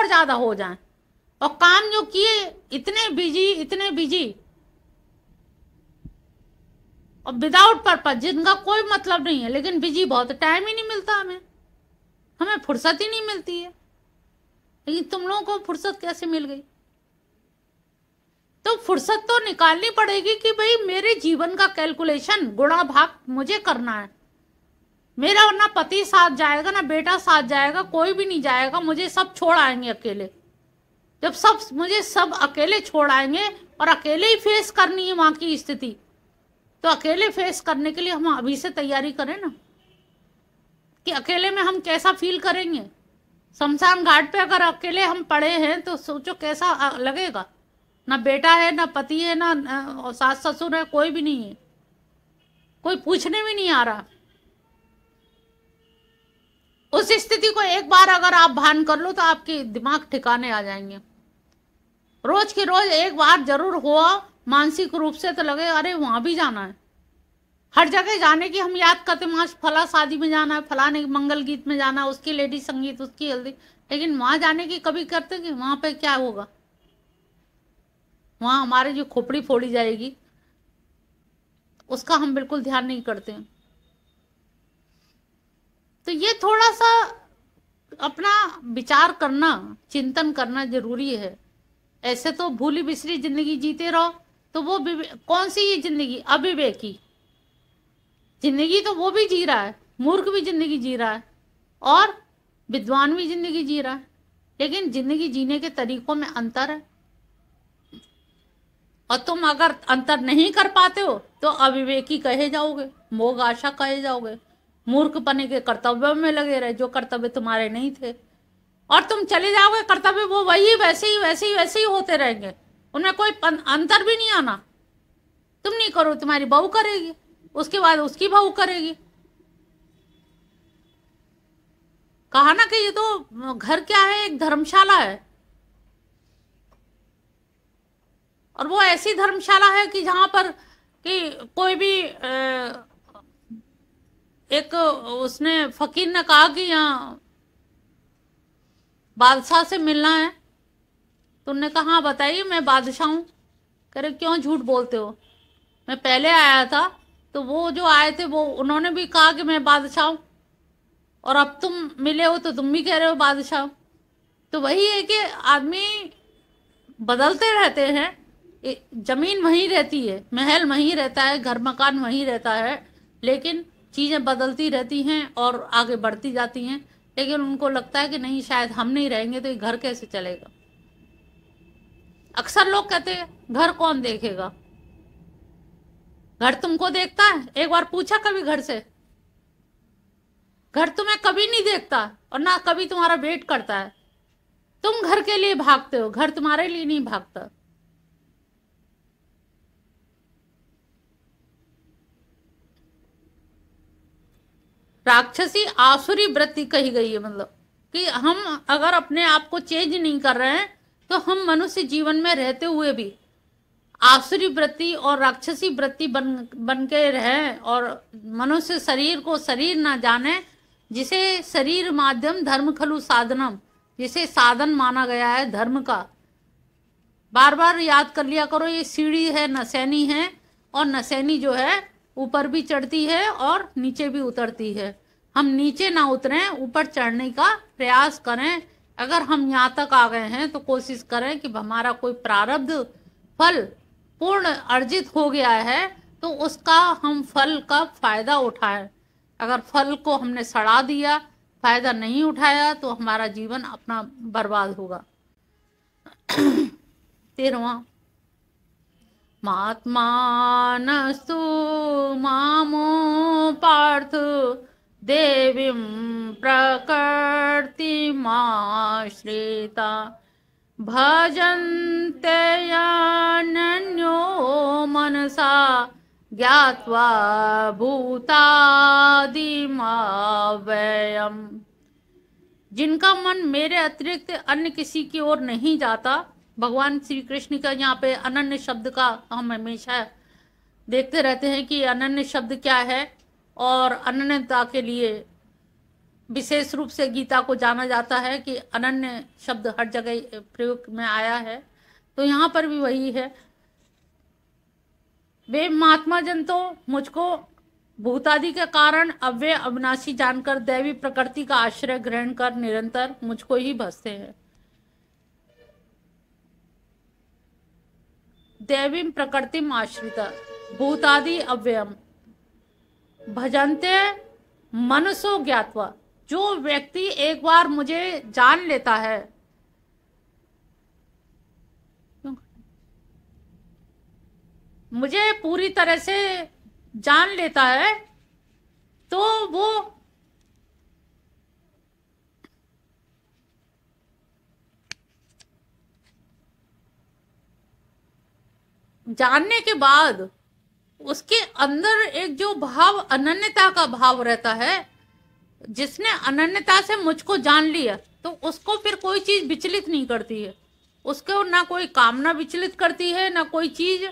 और ज्यादा हो जाएं, और काम जो किए इतने बिजी और विदाउट पर्पज, जिनका कोई मतलब नहीं है, लेकिन बिजी बहुत, टाइम ही नहीं मिलता हमें, हमें फुर्सत ही नहीं मिलती है। लेकिन तुम लोगों को फुर्सत कैसे मिल गई? तो फुर्सत तो निकालनी पड़ेगी कि भाई मेरे जीवन का कैलकुलेशन गुणा भाग मुझे करना है। मेरा ना पति साथ जाएगा, ना बेटा साथ जाएगा, कोई भी नहीं जाएगा, मुझे सब छोड़ आएंगे अकेले। जब मुझे सब अकेले छोड़ आएंगे और अकेले ही फेस करनी है वहां की स्थिति, तो अकेले फेस करने के लिए हम अभी से तैयारी करें ना, कि अकेले में हम कैसा फील करेंगे। शमशान घाट पे अगर अकेले हम पड़े हैं तो सोचो कैसा लगेगा। ना बेटा है, ना पति है, ना सास ससुर है, कोई भी नहीं है, कोई पूछने भी नहीं आ रहा। उस स्थिति को एक बार अगर आप भान कर लो तो आपके दिमाग ठिकाने आ जाएंगे। रोज की रोज एक बार जरूर हुआ मानसिक रूप से, तो लगे अरे वहां भी जाना है। हर जगह जाने की हम याद करते, वहां फला शादी में जाना है, फलाने मंगल गीत में जाना, उसकी लेडी संगीत, उसकी हल्दी, लेकिन वहां जाने की कभी करते कि वहां पे क्या होगा, वहां हमारे जो खोपड़ी फोड़ी जाएगी, उसका हम बिल्कुल ध्यान नहीं करते। तो ये थोड़ा सा अपना विचार करना, चिंतन करना जरूरी है। ऐसे तो भूली बिसरी जिंदगी जीते रहो तो वो कौन सी ये जिंदगी, अविवेकी जिंदगी तो वो भी जी रहा है, मूर्ख भी जिंदगी जी रहा है और विद्वान भी जिंदगी जी रहा है, लेकिन जिंदगी जीने के तरीकों में अंतर है। और तुम अगर अंतर नहीं कर पाते हो तो अविवेकी कहे जाओगे, मोग आशा कहे जाओगे, मूर्ख पने के कर्तव्य में लगे रहे जो कर्तव्य तुम्हारे नहीं थे, और तुम चले जाओगे कर्तव्य वो वही वैसे ही होते रहेंगे, उनमें कोई अंतर भी नहीं आना। तुम नहीं करो, तुम्हारी बहू करेगी, उसके बाद उसकी बहू करेगी। कहा ना कि ये तो घर क्या है, एक धर्मशाला है, और वो ऐसी धर्मशाला है कि जहां पर कि कोई भी एक उसने फकीर ने कहा कि यहाँ बादशाह से मिलना है, तो उन्होंने कहा हाँ बताइए मैं बादशाह हूँ। कह रहे क्यों झूठ बोलते हो, मैं पहले आया था तो वो जो आए थे वो उन्होंने भी कहा कि मैं बादशाह हूँ, और अब तुम मिले हो तो तुम भी कह रहे हो बादशाह। तो वही है कि आदमी बदलते रहते हैं, जमीन वहीं रहती है, महल वहीं रहता है, घर मकान वहीं रहता है, लेकिन चीज़ें बदलती रहती हैं और आगे बढ़ती जाती हैं। लेकिन उनको लगता है कि नहीं शायद हम नहीं रहेंगे तो ये घर कैसे चलेगा। अक्सर लोग कहते हैं घर कौन देखेगा, घर तुमको देखता है? एक बार पूछा कभी घर से? घर तुम्हें कभी नहीं देखता और ना कभी तुम्हारा वेट करता है। तुम घर के लिए भागते हो, घर तुम्हारे लिए नहीं भागता। राक्षसी आसुरी वृत्ति कही गई है, मतलब कि हम अगर अपने आप को चेंज नहीं कर रहे हैं तो हम मनुष्य जीवन में रहते हुए भी आसुरी वृत्ति और राक्षसी वृत्ति बन के रहें, और मनुष्य शरीर को शरीर ना जाने, जिसे शरीर माध्यम धर्म खलु साधनम, जिसे साधन माना गया है धर्म का। बार बार याद कर लिया करो, ये सीढ़ी है, नसैनी है, और नसैनी जो है ऊपर भी चढ़ती है और नीचे भी उतरती है। हम नीचे ना उतरें, ऊपर चढ़ने का प्रयास करें। अगर हम यहाँ तक आ गए हैं तो कोशिश करें कि हमारा कोई प्रारब्ध फल पूर्ण अर्जित हो गया है तो उसका हम फल का फायदा उठाएं। अगर फल को हमने सड़ा दिया, फायदा नहीं उठाया, तो हमारा जीवन अपना बर्बाद होगा। 13वां, महात्मानस्तु मामो पार्थ देवीं प्रकृतिमाश्रिता भजन्ते यान्यो मनसा ज्ञात्वा भूतादिमाव्ययम्। जिनका मन मेरे अतिरिक्त अन्य किसी की ओर नहीं जाता। भगवान श्री कृष्ण का यहाँ पे अनन्य शब्द का हम हमेशा देखते रहते हैं कि अनन्य शब्द क्या है, और अनन्यता के लिए विशेष रूप से गीता को जाना जाता है कि अनन्य शब्द हर जगह प्रयोग में आया है, तो यहाँ पर भी वही है। वे महात्मा जन तो मुझको भूतादि के कारण अव्यय अविनाशी जानकर दैवी प्रकृति का आश्रय ग्रहण कर निरंतर मुझको ही भजते हैं। दैवीं प्रकृतिम आश्रिता भूतादि अव्ययम भजन्ते मनसो ज्ञात्वा। जो व्यक्ति एक बार मुझे जान लेता है, मुझे पूरी तरह से जान लेता है, तो वो जानने के बाद उसके अंदर एक जो भाव अनन्यता का भाव रहता है, जिसने अनन्यता से मुझको जान लिया, तो उसको फिर कोई चीज विचलित नहीं करती है, उसको ना कोई कामना विचलित करती है, ना कोई चीज।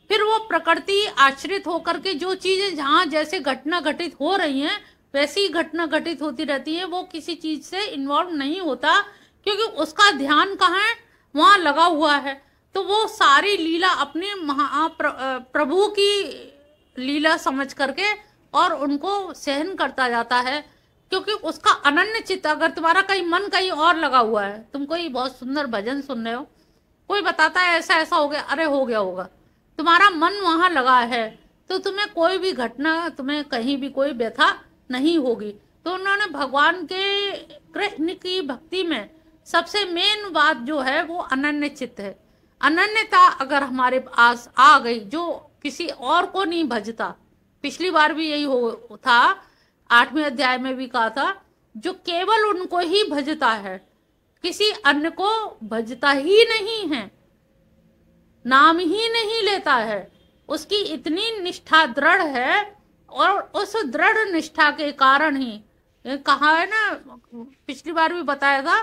फिर वो प्रकृति आश्रित होकर के जो चीजें जहाँ जैसे घटना घटित हो रही हैं वैसी ही घटना घटित होती रहती है, वो किसी चीज से इन्वॉल्व नहीं होता, क्योंकि उसका ध्यान कहाँ है, वहां लगा हुआ है। तो वो सारी लीला अपनी प्रभु की लीला समझ करके और उनको सहन करता जाता है, क्योंकि उसका अनन्य चित्त। अगर तुम्हारा कहीं मन कहीं और लगा हुआ है, तुम कोई बहुत सुंदर भजन सुन रहे हो, कोई बताता है ऐसा ऐसा हो गया, अरे हो गया होगा, तुम्हारा मन वहां लगा है, तो तुम्हें कोई भी घटना, तुम्हें कहीं भी कोई व्यथा नहीं होगी। तो उन्होंने भगवान के कृष्ण की भक्ति में सबसे मेन बात जो है वो अनन्य चित्त है। अनन्यता अगर हमारे पास आ गई, जो किसी और को नहीं भजता, पिछली बार भी यही हो था, 8वें अध्याय में भी कहा था, जो केवल उनको ही भजता है, किसी अन्य को भजता ही नहीं है, नाम ही नहीं लेता है, उसकी इतनी निष्ठा दृढ़ है। और उस दृढ़ निष्ठा के कारण ही कहा है ना, पिछली बार भी बताया था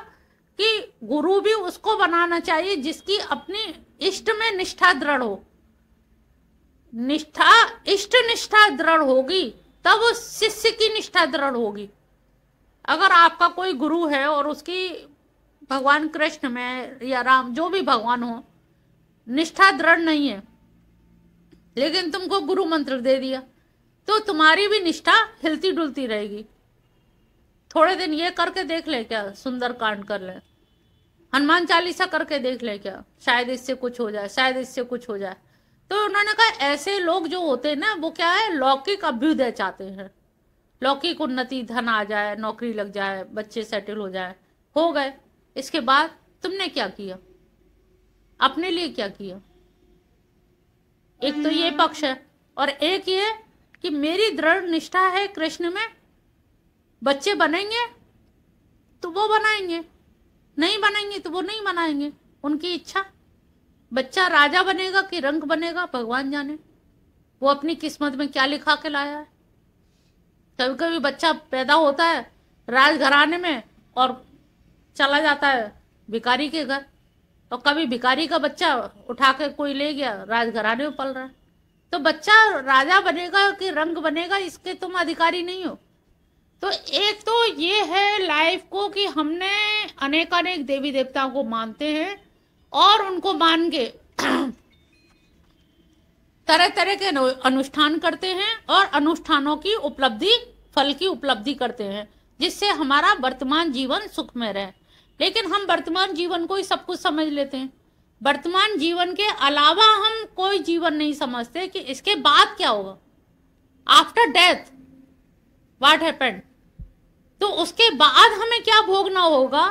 कि गुरु भी उसको बनाना चाहिए जिसकी अपनी इष्ट में निष्ठा दृढ़ हो। निष्ठा, इष्ट निष्ठा दृढ़ होगी तब उस शिष्य की निष्ठा दृढ़ होगी। अगर आपका कोई गुरु है और उसकी भगवान कृष्ण में या राम जो भी भगवान हो निष्ठा दृढ़ नहीं है, लेकिन तुमको गुरु मंत्र दे दिया, तो तुम्हारी भी निष्ठा हिलती डुलती रहेगी। थोड़े दिन ये करके देख ले, क्या सुंदर कांड कर ले, हनुमान चालीसा करके देख ले, क्या शायद इससे कुछ हो जाए, शायद इससे कुछ हो जाए। तो उन्होंने कहा ऐसे लोग जो होते हैं ना, वो क्या है, लौकिक अभ्युदय चाहते हैं, लौकिक उन्नति, धन आ जाए, नौकरी लग जाए, बच्चे सेटल हो जाए, हो गए, इसके बाद तुमने क्या किया, अपने लिए क्या किया। एक तो ये पक्ष है, और एक ये कि मेरी दृढ़ निष्ठा है कृष्ण में, बच्चे बनेंगे तो वो बनाएंगे, नहीं बनेंगे तो वो नहीं बनाएंगे, उनकी इच्छा। बच्चा राजा बनेगा कि रंक बनेगा भगवान जाने, वो अपनी किस्मत में क्या लिखा के लाया है। कभी कभी बच्चा पैदा होता है राजघराने में और चला जाता है भिखारी के घर, और कभी भिखारी का बच्चा उठा के कोई ले गया, राजघराने में पल रहा है। तो बच्चा राजा बनेगा कि रंग बनेगा, इसके तुम अधिकारी नहीं हो। तो एक तो ये है लाइफ को कि हमने अनेक देवी देवताओं को मानते हैं और उनको मान के तरह तरह के अनुष्ठान करते हैं और अनुष्ठानों की उपलब्धि, फल की उपलब्धि करते हैं, जिससे हमारा वर्तमान जीवन सुखमय रहे। लेकिन हम वर्तमान जीवन को ही सब कुछ समझ लेते हैं, वर्तमान जीवन के अलावा हम कोई जीवन नहीं समझते कि इसके बाद क्या होगा, आफ्टर डेथ व्हाट हैपेंड। तो उसके बाद हमें क्या भोगना होगा,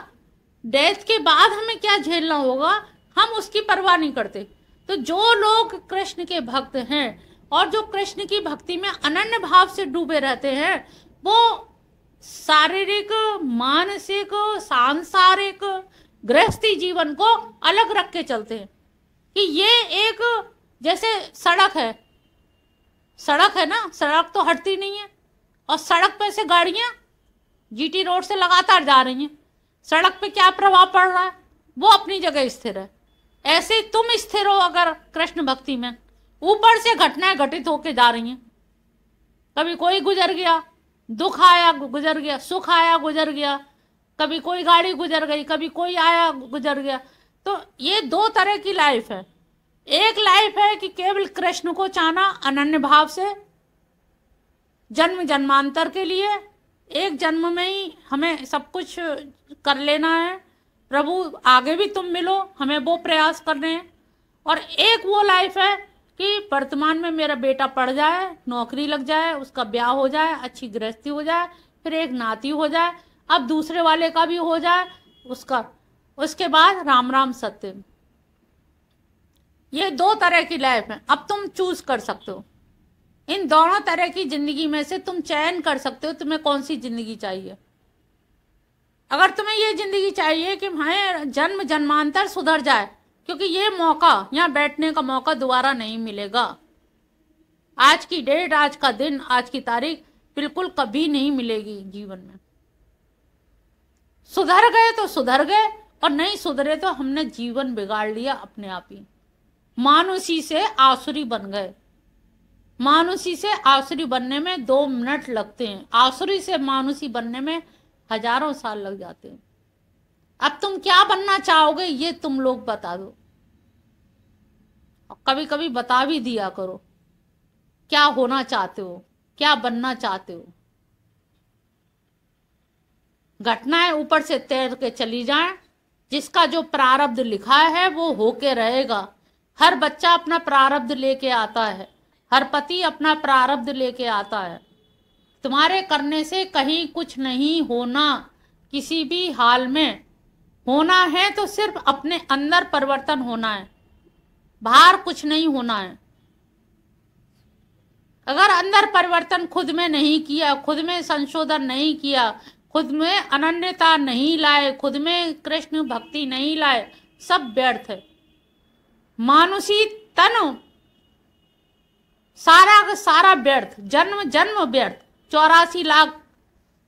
डेथ के बाद हमें क्या झेलना होगा, हम उसकी परवाह नहीं करते। तो जो लोग कृष्ण के भक्त हैं और जो कृष्ण की भक्ति में अनन्य भाव से डूबे रहते हैं, वो शारीरिक, मानसिक, सांसारिक, गृहस्थी जीवन को अलग रख के चलते हैं। कि ये एक जैसे सड़क है, सड़क है ना, सड़क तो हटती नहीं है, और सड़क पे से गाड़ियां जीटी रोड से लगातार जा रही हैं, सड़क पे क्या प्रभाव पड़ रहा है, वो अपनी जगह स्थिर है। ऐसे तुम स्थिर हो अगर कृष्ण भक्ति में, ऊपर से घटनाएं घटित होके जा रही हैं, कभी कोई गुजर गया, दुख आया गुजर गया, सुख आया गुजर गया, कभी कोई गाड़ी गुजर गई, कभी कोई आया गुजर गया। तो ये दो तरह की लाइफ है। एक लाइफ है कि केवल कृष्ण को चाहना अनन्य भाव से, जन्म जन्मांतर के लिए, एक जन्म में ही हमें सब कुछ कर लेना है, प्रभु आगे भी तुम मिलो, हमें वो प्रयास करने हैं। और एक वो लाइफ है कि वर्तमान में मेरा बेटा पढ़ जाए, नौकरी लग जाए, उसका ब्याह हो जाए, अच्छी गृहस्थी हो जाए, फिर एक नाती हो जाए, अब दूसरे वाले का भी हो जाए उसका, उसके बाद राम राम सत्य। ये दो तरह की लाइफ है। अब तुम चूज कर सकते हो, इन दोनों तरह की जिंदगी में से तुम चयन कर सकते हो तुम्हें कौन सी जिंदगी चाहिए। अगर तुम्हें ये जिंदगी चाहिए कि मैं जन्म जन्मांतर सुधर जाए, क्योंकि ये मौका, यहाँ बैठने का मौका दोबारा नहीं मिलेगा। आज की डेट, आज का दिन, आज की तारीख बिल्कुल कभी नहीं मिलेगी जीवन में। सुधर गए तो सुधर गए, और नहीं सुधरे तो हमने जीवन बिगाड़ लिया अपने आप ही। मानुषी से आसुरी बन गए। मानुषी से आसुरी बनने में 2 मिनट लगते हैं, आसुरी से मानुषी बनने में हजारों साल लग जाते हैं। अब तुम क्या बनना चाहोगे ये तुम लोग बता दो, और कभी कभी बता भी दिया करो क्या होना चाहते हो, क्या बनना चाहते हो। घटनाएं ऊपर से तैर के चली जाएं, जिसका जो प्रारब्ध लिखा है वो होके रहेगा। हर बच्चा अपना प्रारब्ध लेके आता है, हर पति अपना प्रारब्ध लेके आता है। तुम्हारे करने से कहीं कुछ नहीं होना, किसी भी हाल में। होना है तो सिर्फ अपने अंदर परिवर्तन होना है, बाहर कुछ नहीं होना है। अगर अंदर परिवर्तन खुद में नहीं किया, खुद में संशोधन नहीं किया, खुद में अनन्यता नहीं लाए, खुद में कृष्ण भक्ति नहीं लाए, सब व्यर्थ है। मानुषी तन सारा का सारा व्यर्थ, जन्म जन्म व्यर्थ। 84 लाख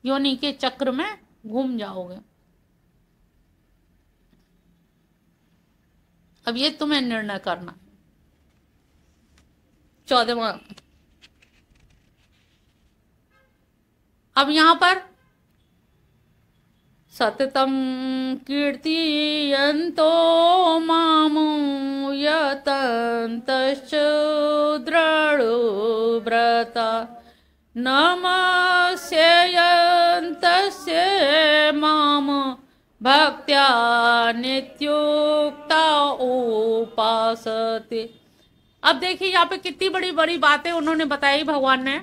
योनि के चक्र में घूम जाओगे। अब ये तुम्हें निर्णय करना। 14वां, अब यहां पर सततम कीर्तियन्तो मामो यतन्तश्च दृढो व्रता नमस्यन्तस्य माम भक्त्या नित्युक्ता उपासते। अब देखिए यहाँ पे कितनी बड़ी बड़ी बातें उन्होंने बताई भगवान ने।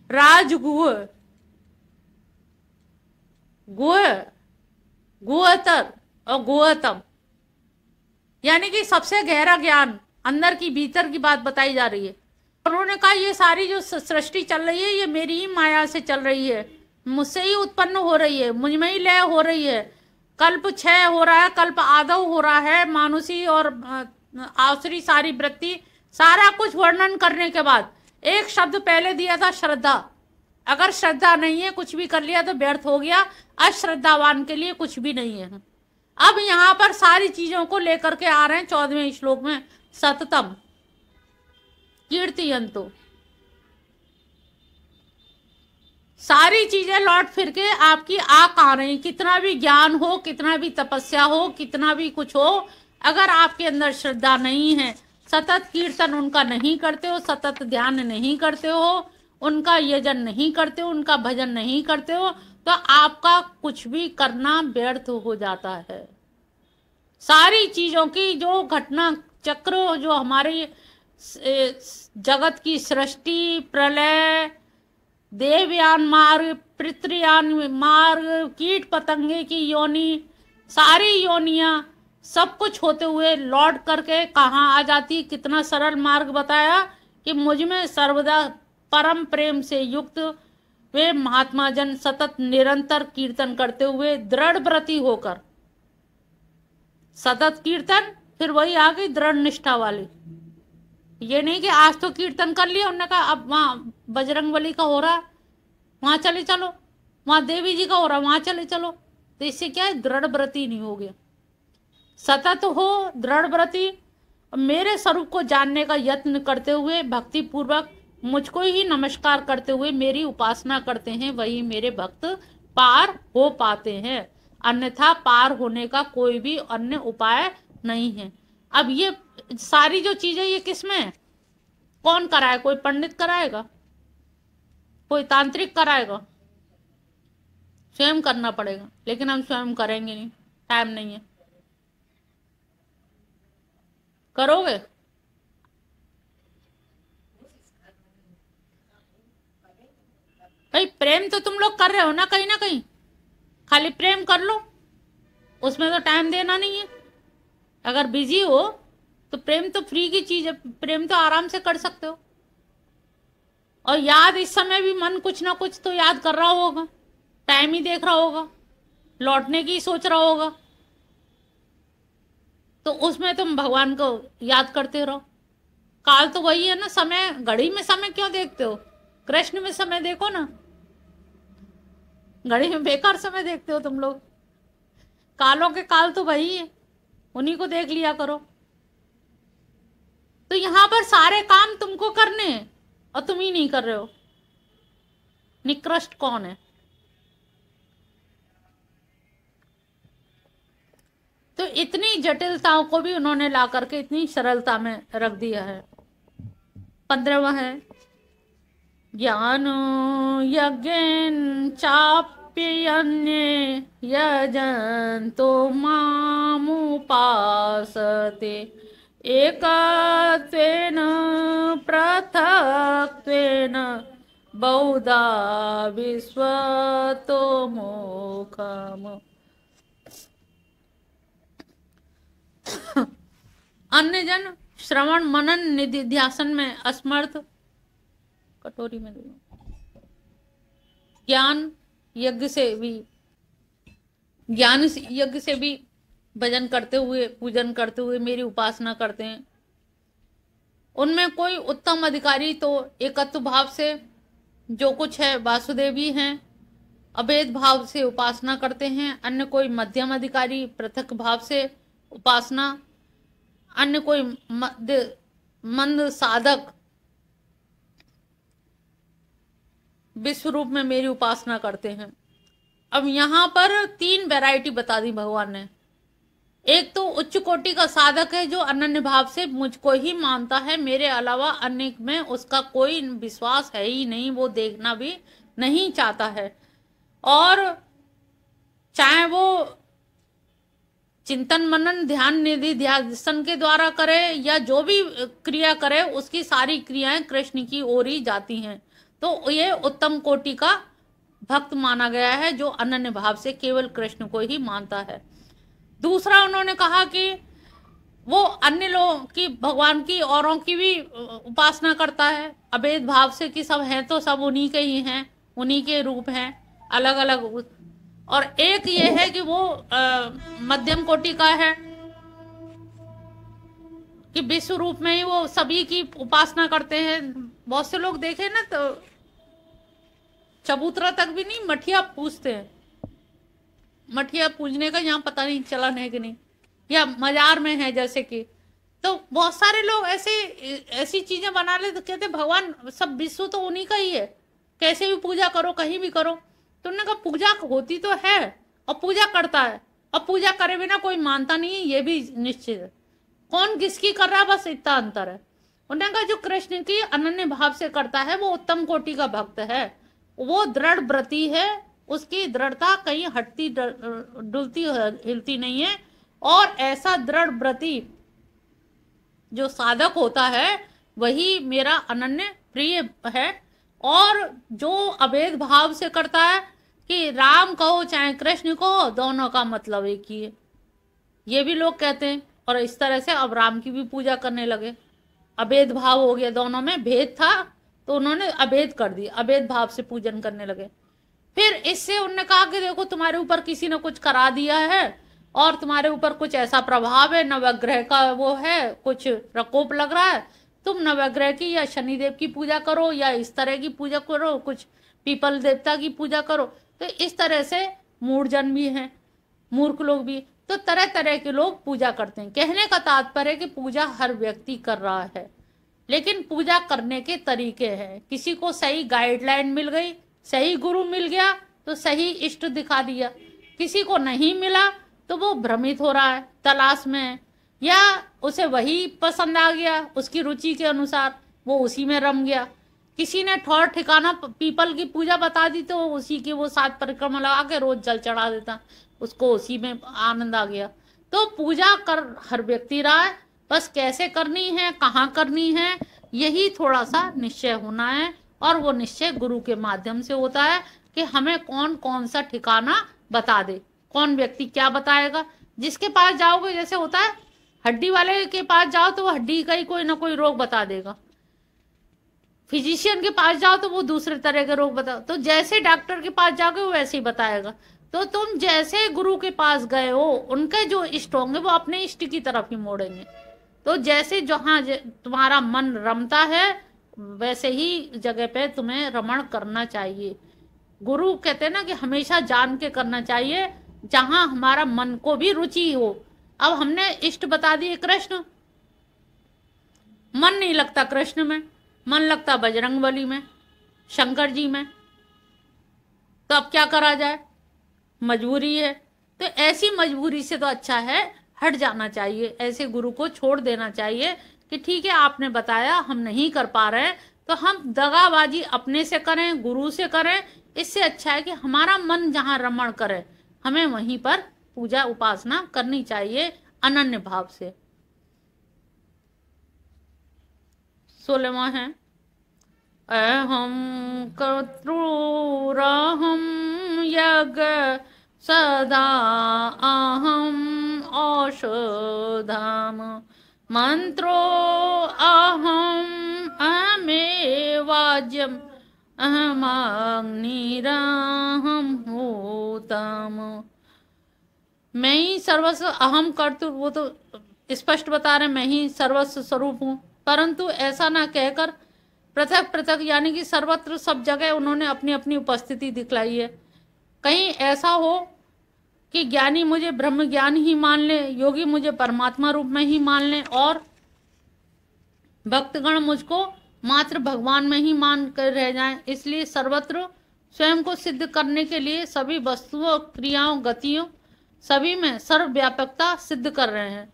राजगुह, गुह, गुहतर और गुहतम, यानी कि सबसे गहरा ज्ञान, अंदर की भीतर की बात बताई जा रही है। उन्होंने कहा ये सारी जो सृष्टि चल रही है ये मेरी ही माया से चल रही है, मुझसे ही उत्पन्न हो रही है, मुझ में ही लय हो रही है। कल्प क्षय हो रहा है, कल्प आदव हो रहा है। मानुषी और आसुरी सारी वृत्ति, सारा कुछ वर्णन करने के बाद एक शब्द पहले दिया था, श्रद्धा। अगर श्रद्धा नहीं है, कुछ भी कर लिया तो व्यर्थ हो गया। अश्रद्धावान के लिए कुछ भी नहीं है। अब यहाँ पर सारी चीजों को लेकर के आ रहे हैं 14वें श्लोक में। सततम कीर्तियन्तो, सारी चीजें लौट फिर के आपकी आ रही। कितना भी ज्ञान हो, कितना भी तपस्या हो, कितना भी कुछ हो, अगर आपके अंदर श्रद्धा नहीं है, सतत कीर्तन उनका नहीं करते हो, सतत ध्यान नहीं करते हो, उनका यजन नहीं करते हो, उनका भजन नहीं करते हो, तो आपका कुछ भी करना व्यर्थ हो जाता है। सारी चीजों की जो घटना चक्र, जो हमारे जगत की सृष्टि, प्रलय, देवयान मार्ग, पितृयान मार्ग, कीट पतंगे की योनि, सारी योनियां, सब कुछ होते हुए लौट करके कहाँ आ जाती। कितना सरल मार्ग बताया कि मुझ में सर्वदा परम प्रेम से युक्त वे महात्मा जन सतत निरंतर कीर्तन करते हुए दृढ़ व्रती होकर, सतत कीर्तन, फिर वही आ गई दृढ़ निष्ठा वाली। ये नहीं कि आज तो कीर्तन कर लिया, उन्होंने कहा अब वहाँ बजरंगबली का हो रहा है वहां चले चलो, वहां देवी जी का हो रहा है वहां चले चलो। तो इससे क्या है, दृढ़ व्रती नहीं हो गया। सतत हो, दृढ़ व्रती, मेरे स्वरूप को जानने का यत्न करते हुए भक्ति पूर्वक मुझको ही नमस्कार करते हुए मेरी उपासना करते हैं, वही मेरे भक्त पार हो पाते हैं, अन्यथा पार होने का कोई भी अन्य उपाय नहीं है। अब ये सारी जो चीजें ये किसमें है? कौन कराए? कोई पंडित कराएगा? कोई तांत्रिक कराएगा? स्वयं करना पड़ेगा। लेकिन हम स्वयं करेंगे नहीं, टाइम नहीं है। करोगे? भाई प्रेम तो तुम लोग कर रहे हो ना कहीं, खाली प्रेम कर लो, उसमें तो टाइम देना नहीं है। अगर बिजी हो तो प्रेम तो फ्री की चीज है, प्रेम तो आराम से कर सकते हो। और याद इस समय भी मन कुछ ना कुछ तो याद कर रहा होगा, टाइम ही देख रहा होगा, लौटने की सोच रहा होगा, तो उसमें तुम भगवान को याद करते रहो। काल तो वही है ना, समय, घड़ी में समय क्यों देखते हो? कृष्ण में समय देखो ना, घड़ी में बेकार समय देखते हो तुम लोग। कालों के काल तो वही है, उन्हीं को देख लिया करो। तो यहां पर सारे काम तुमको करने हैं और तुम ही नहीं कर रहे हो। निकृष्ट कौन है? तो इतनी जटिलताओं को भी उन्होंने ला करके इतनी सरलता में रख दिया है। 15वां है, ज्ञान यज्ञेन चाप्यन्ये यजन्तो मामुपासते एकत्वेन पृथक्त्वेन बहुधा विश्वतो मोक्षम्। अन्य जन श्रवण मनन निधि ध्यासन में असमर्थ, कटोरी में दूंगा, ज्ञान यज्ञ से भी भजन करते हुए, पूजन करते हुए मेरी उपासना करते हैं। उनमें कोई उत्तम अधिकारी तो एकत्व भाव से जो कुछ है वासुदेव ही हैं, अभेद भाव से उपासना करते हैं। अन्य कोई मध्यम अधिकारी पृथक भाव से उपासना, अन्य कोई मंद साधक विश्व रूप में मेरी उपासना करते हैं। अब यहां पर 3 वैरायटी बता दी भगवान ने। एक तो उच्च कोटि का साधक है जो अनन्य भाव से मुझको ही मानता है, मेरे अलावा अन्य में उसका कोई विश्वास है ही नहीं, वो देखना भी नहीं चाहता है। और चाहे वो चिंतन मनन ध्यान निधि ध्यान के द्वारा करे या जो भी क्रिया करे, उसकी सारी क्रियाएं कृष्ण की ओर ही जाती हैं। तो ये उत्तम कोटि का भक्त माना गया है जो अनन्य भाव से केवल कृष्ण को ही मानता है। दूसरा उन्होंने कहा कि वो अन्य लोगों की, भगवान की, औरों की भी उपासना करता है अभेद भाव से कि सब हैं तो सब उन्हीं के ही हैं, उन्हीं के रूप हैं, अलग अलग। और एक ये है कि वो मध्यम कोटि का है कि विश्व रूप में ही वो सभी की उपासना करते हैं। बहुत से लोग देखे ना तो चबूतरा तक भी नहीं, मठिया पूजते हैं। मठिया पूजने का यहाँ पता नहीं चलन है कि नहीं, या मजार में है जैसे कि। तो बहुत सारे लोग ऐसी चीजें बना ले तो कहते भगवान सब विश्व तो उन्हीं का ही है, कैसे भी पूजा करो, कहीं भी करो। तो उन्होंने कहा पूजा होती तो है और पूजा करता है, और पूजा करे बिना कोई मानता नहीं है, ये भी निश्चित है। कौन किसकी कर रहा है, बस इतना अंतर है। उन्होंने कहा जो कृष्ण की अनन्य भाव से करता है वो उत्तम कोटि का भक्त है, वो दृढ़ व्रती है, उसकी दृढ़ता कहीं हटती डुलती हिलती नहीं है। और ऐसा दृढ़ व्रती जो साधक होता है वही मेरा अनन्य प्रिय है। और जो अभेद भाव से करता है कि राम कहो चाहे कृष्ण कहो, दोनों का मतलब एक ही है, ये भी लोग कहते हैं। और इस तरह से अब राम की भी पूजा करने लगे, अभेद भाव हो गया, दोनों में भेद था तो उन्होंने अभेद कर दिया, अभेद भाव से पूजन करने लगे। फिर इससे उन्होंने कहा कि देखो तुम्हारे ऊपर किसी ने कुछ करा दिया है और तुम्हारे ऊपर कुछ ऐसा प्रभाव है, नवग्रह का वो है, कुछ प्रकोप लग रहा है, तुम नवग्रह की या शनिदेव की पूजा करो या इस तरह की पूजा करो, कुछ पीपल देवता की पूजा करो। तो इस तरह से मूढ़जन भी हैं, मूर्ख लोग भी, तो तरह तरह के लोग पूजा करते हैं। कहने का तात्पर्य है कि पूजा हर व्यक्ति कर रहा है, लेकिन पूजा करने के तरीके हैं। किसी को सही गाइडलाइन मिल गई, सही गुरु मिल गया तो सही इष्ट दिखा दिया, किसी को नहीं मिला तो वो भ्रमित हो रहा है, तलाश में है, या उसे वही पसंद आ गया उसकी रुचि के अनुसार, वो उसी में रम गया। किसी ने ठौर ठिकाना पीपल की पूजा बता दी तो उसी की वो 7 परिक्रमा लगा के रोज जल चढ़ा देता, उसको उसी में आनंद आ गया। तो पूजा कर हर व्यक्ति रहा है, बस कैसे करनी है, कहाँ करनी है, यही थोड़ा सा निश्चय होना है। और वो निश्चय गुरु के माध्यम से होता है कि हमें कौन कौन सा ठिकाना बता दे, कौन व्यक्ति क्या बताएगा। जिसके पास जाओगे, जैसे होता है हड्डी वाले के पास जाओ तो वो हड्डी का ही कोई ना कोई रोग बता देगा, फिजिशियन के पास जाओ तो वो दूसरे तरह के रोग बता, तो जैसे डॉक्टर के पास जाओगे वो वैसे ही बताएगा। तो तुम जैसे गुरु के पास गए हो, उनके जो इष्ट होंगे वो अपने इष्ट की तरफ ही मोड़ेंगे। तो जैसे जहाँ तुम्हारा मन रमता है वैसे ही जगह पे तुम्हें रमण करना चाहिए। गुरु कहते हैं ना कि हमेशा जान के करना चाहिए, जहां हमारा मन को भी रुचि हो। अब हमने इष्ट बता दिए कृष्ण, मन नहीं लगता कृष्ण में, मन लगता बजरंगबली में, शंकर जी में, तो अब क्या करा जाए, मजबूरी है। तो ऐसी मजबूरी से तो अच्छा है हट जाना चाहिए, ऐसे गुरु को छोड़ देना चाहिए कि ठीक है आपने बताया हम नहीं कर पा रहे हैं तो हम दगाबाजी अपने से करें, गुरु से करें। इससे अच्छा है कि हमारा मन जहाँ रमण करे हमें वहीं पर पूजा उपासना करनी चाहिए अनन्य भाव से। 16वां है अहम कर्तृरहम यज्ञ सदा अहम औषधम मंत्रो अहम अहमेवाज्यम अहमग्निरहम होतम। मैं ही सर्वस्व, अहम कर्तृ वो तो स्पष्ट बता रहे मैं ही सर्वस्व स्वरूप हूँ, परंतु ऐसा ना कहकर पृथक पृथक यानी कि सर्वत्र सब जगह उन्होंने अपनी अपनी उपस्थिति दिखलाई है। कहीं ऐसा हो कि ज्ञानी मुझे ब्रह्म ज्ञान ही मान ले, योगी मुझे परमात्मा रूप में ही मान ले, और भक्तगण मुझको मात्र भगवान में ही मान कर रह जाएं। इसलिए सर्वत्र स्वयं को सिद्ध करने के लिए सभी वस्तुओं, क्रियाओं, गतियों सभी में सर्वव्यापकता सिद्ध कर रहे हैं।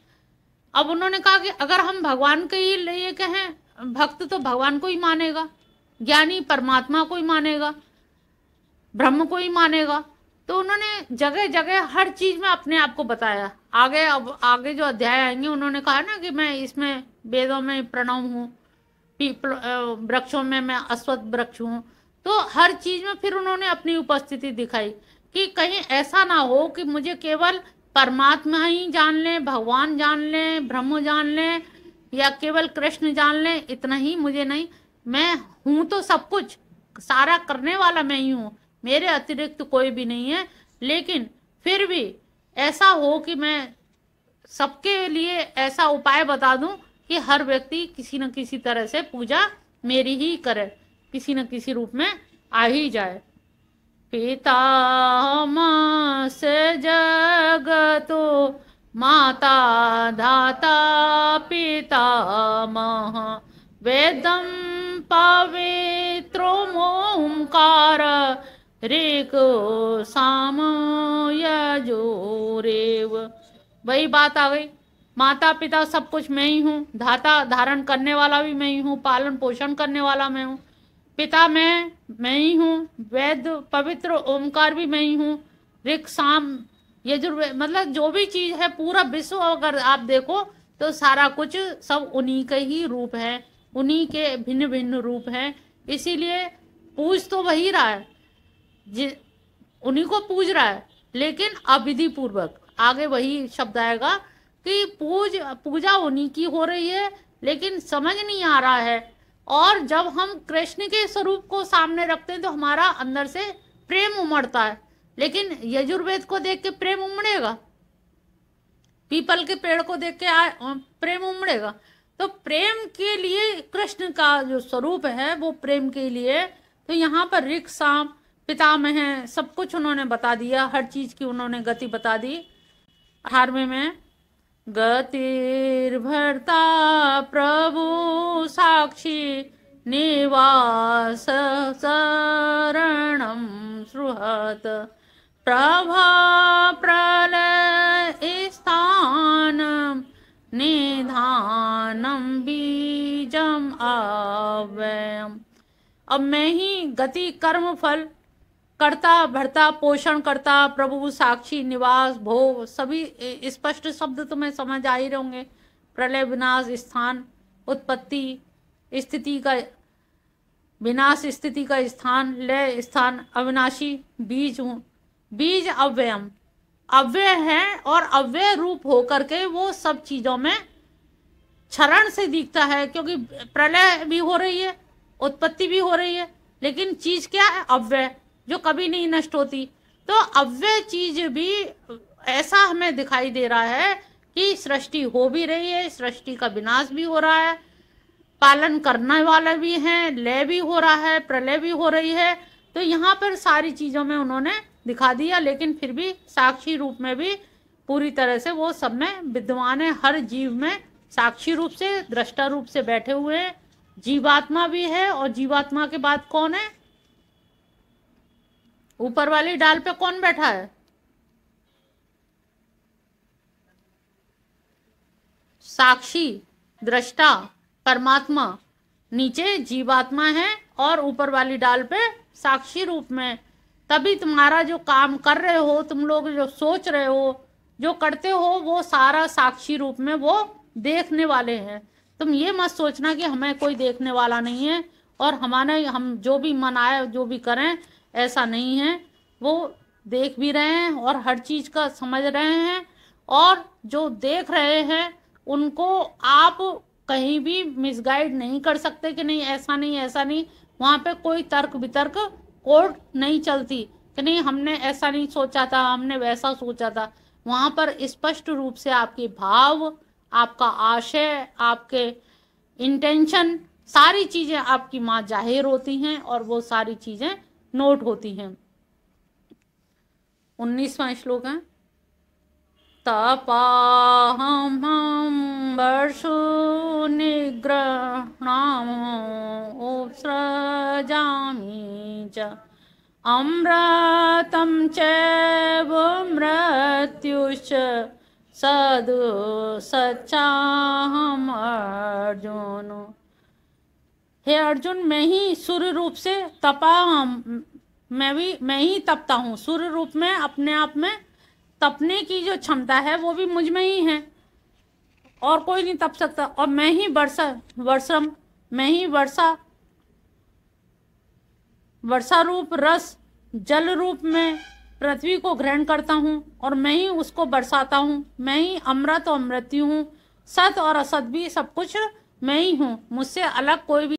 अब उन्होंने कहा कि अगर हम भगवान के ही लिए कहें, भक्त तो भगवान को ही मानेगा, ज्ञानी परमात्मा को ही मानेगा, ब्रह्म को ही मानेगा। तो उन्होंने जगह जगह हर चीज में अपने आप को बताया। आगे अब आगे जो अध्याय आएंगे उन्होंने कहा ना कि मैं इसमें वेदों में प्रणव हूँ, वृक्षों में मैं अश्वत्थ वृक्ष हूँ। तो हर चीज में फिर उन्होंने अपनी उपस्थिति दिखाई कि कहीं ऐसा ना हो कि मुझे केवल परमात्मा ही जान लें, भगवान जान लें, ब्रह्म जान लें, या केवल कृष्ण जान लें, इतना ही मुझे नहीं, मैं हूं तो सब कुछ, सारा करने वाला मैं ही हूँ, मेरे अतिरिक्त तो कोई भी नहीं है। लेकिन फिर भी ऐसा हो कि मैं सबके लिए ऐसा उपाय बता दूं कि हर व्यक्ति किसी न किसी तरह से पूजा मेरी ही करे, किसी न किसी रूप में आ ही जाए। पितामह से जगतो माता धाता पितामह वेदम पवित्रो ओंकार ऋक् साम यजुरेव। वही बात आ गई, माता पिता सब कुछ मैं ही हूँ, धाता धारण करने वाला भी मैं ही हूँ, पालन पोषण करने वाला मैं हूँ, पिता मैं ही हूँ, वेद पवित्र ओमकार भी मैं ही हूँ, ऋक् साम यजुर्वेद, मतलब जो भी चीज है पूरा विश्व अगर आप देखो तो सारा कुछ सब उन्हीं के ही रूप है, उन्हीं के भिन्न भिन्न रूप हैं। इसीलिए पूज तो वही रहा है, उन्हीं को पूज रहा है, लेकिन अविधि पूर्वक। आगे वही शब्द आएगा कि पूजा उन्हीं की हो रही है लेकिन समझ नहीं आ रहा है। और जब हम कृष्ण के स्वरूप को सामने रखते हैं तो हमारा अंदर से प्रेम उमड़ता है, लेकिन यजुर्वेद को देख के प्रेम उमड़ेगा, पीपल के पेड़ को देख के प्रेम उमड़ेगा। तो प्रेम के लिए कृष्ण का जो स्वरूप है वो प्रेम के लिए, तो यहाँ पर ऋक् साम पितामह है, सब कुछ उन्होंने बता दिया, हर चीज की उन्होंने गति बता दी। 18वें में गतिर्भर्ता प्रभु साक्षी निवास शरणं सुहृत् प्रभा प्रलय स्थानं निधानं बीजम अव्ययम्। अब मैं ही गति कर्म फल कर्ता भरता पोषण करता प्रभु साक्षी निवास भोग, सभी स्पष्ट शब्द तुम्हें समझ आ ही रहे होंगे। प्रलय विनाश स्थान, उत्पत्ति स्थिति का विनाश, स्थिति का स्थान, लय स्थान, अविनाशी बीज हूँ। बीज अव्ययम, अव्यय है और अव्यय रूप होकर के वो सब चीजों में क्षरण से दिखता है, क्योंकि प्रलय भी हो रही है, उत्पत्ति भी हो रही है, लेकिन चीज क्या है? अव्यय, जो कभी नहीं नष्ट होती। तो अव्यय चीज भी ऐसा हमें दिखाई दे रहा है कि सृष्टि हो भी रही है, सृष्टि का विनाश भी हो रहा है, पालन करने वाला भी है, लय भी हो रहा है, प्रलय भी हो रही है। तो यहाँ पर सारी चीजों में उन्होंने दिखा दिया, लेकिन फिर भी साक्षी रूप में भी पूरी तरह से वो सब में विद्यमान है। हर जीव में साक्षी रूप से, दृष्टा रूप से बैठे हुए हैं। जीवात्मा भी है, और जीवात्मा के बाद कौन है? ऊपर वाली डाल पे कौन बैठा है? साक्षी, दृष्टा, परमात्मा। नीचे जीवात्मा है और ऊपर वाली डाल पे साक्षी रूप में। तभी तुम्हारा जो काम कर रहे हो, तुम लोग जो सोच रहे हो, जो करते हो, वो सारा साक्षी रूप में वो देखने वाले हैं। तुम ये मत सोचना कि हमें कोई देखने वाला नहीं है और हमारे हम जो भी मन आए जो भी करें, ऐसा नहीं है। वो देख भी रहे हैं और हर चीज का समझ रहे हैं, और जो देख रहे हैं उनको आप कहीं भी मिसगाइड नहीं कर सकते कि नहीं ऐसा नहीं ऐसा नहीं। वहाँ पे कोई तर्क वितर्क कोर्ट नहीं चलती कि नहीं हमने ऐसा नहीं सोचा था, हमने वैसा सोचा था। वहाँ पर स्पष्ट रूप से आपके भाव, आपका आशय, आपके इंटेंशन, सारी चीजें आपकी माँ जाहिर होती हैं और वो सारी चीजें नोट होती हैं। 19वां श्लोक है। तपाहं वर्षो निग्रह्णामो उत्सृजामि च अमृतं चैव मृत्युश्च सच्चाहम् अर्जुन। हे अर्जुन, मैं ही सूर्य रूप से तपा हूँ, मैं ही तपता हूँ। सूर्य रूप में अपने आप में तपने की जो क्षमता है वो भी मुझ में ही है, और कोई नहीं तप सकता। और मैं ही मैं ही वर्षा रूप रस जल रूप में पृथ्वी को ग्रहण करता हूँ, और मैं ही उसको बरसाता हूँ। मैं ही अमृत और मृत्यु हूँ, सत और असत भी सब कुछ मैं ही हूँ। मुझसे अलग कोई भी